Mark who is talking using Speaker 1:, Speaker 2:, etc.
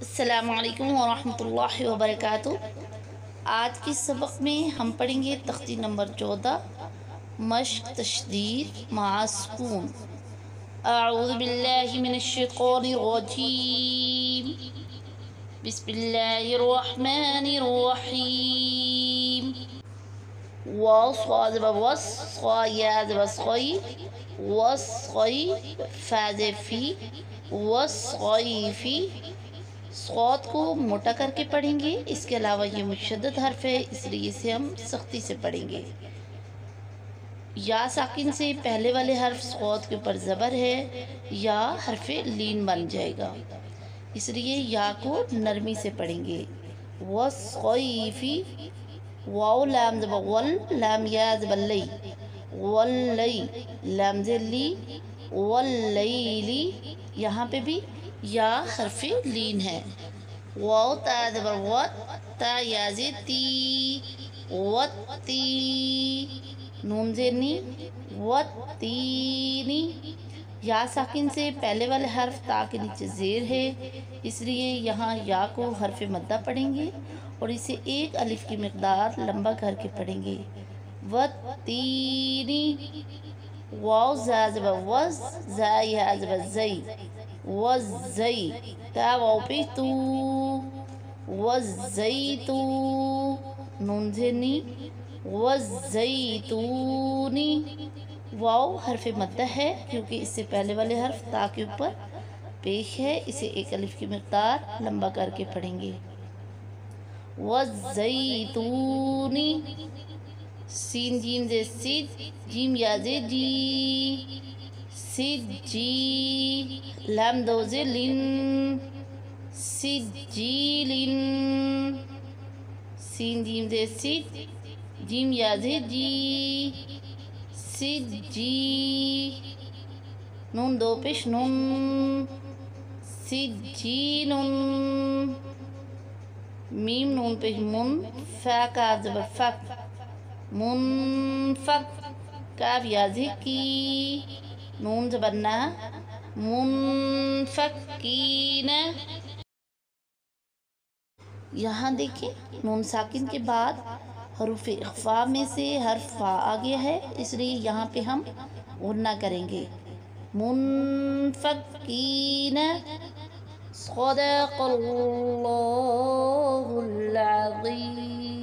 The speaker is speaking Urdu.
Speaker 1: السلام علیکم ورحمۃ اللہ وبرکاتہ۔ آج کے سبق میں ہم پڑھیں گے تختی نمبر 14 مشق تشدید مع سکون۔ اعوذ باللہ من الشیطان الرجیم، بسم اللہ الرحمن الرحیم۔ وصاد وص صاد وصخی وصخی فاز فی وصخی۔ صاد کو موٹا کر کے پڑھیں گے، اس کے علاوہ یہ مشدد حرف ہے اس لیے اسے ہم سختی سے پڑھیں گے۔ یا ساکن سے پہلے والے حرف صاد کے اوپر زبر ہے یا حرف لین بن جائے گا، اس لیے یا کو نرمی سے پڑھیں گے۔ وصیفی، واو لام زبر ول، لام یا زبر لی، واللی، لام زبر لی، واللیلی، یہاں پہ بھی یا حرف لین ہے۔ واو تا زبر وت، تا یا زبر تی، وتی، نون زیر نی، وتینی۔ یا ساکن سے پہلے والے حرف تا کے نیچے زیر ہے، اس لیے یہاں یا کو حرف مدہ پڑھیں گے اور اسے ایک الف کی مقدار لمبا کر کے پڑھیں گے۔ وتینی، واو زا زبر وز، زا یا زبر زئی، وزئی، تا واو پیش تو، وزیتو، نون زیر نی، وزیتونی۔ واو حرف مدہ ہے کیونکہ اس سے پہلے والے حرف تا کے اوپر پیش ہے، اسے ایک الف کی مقدار لمبا کر کے پڑھیں گے۔ وزیتونی، سین جیم زیر سید، جیم یا زیر جی، سجی، لام دو زیر لن، سجیلن، سین جیم زیر سید، جیم یا زیر جی، سجی، نون دو پیش نون، سجینن، میم نون پیش من، فا کاف زبر فک، منفک، کاف یا زیر کی، نون زبر نا، منفکین۔ یہاں دیکھیں نون ساکن کے بعد حروف اخفاء میں سے حرف فا آ گیا ہے، اس لیے یہاں پہ ہم غنہ کریں گے۔ منفکین۔ صدق اللہ العظیم۔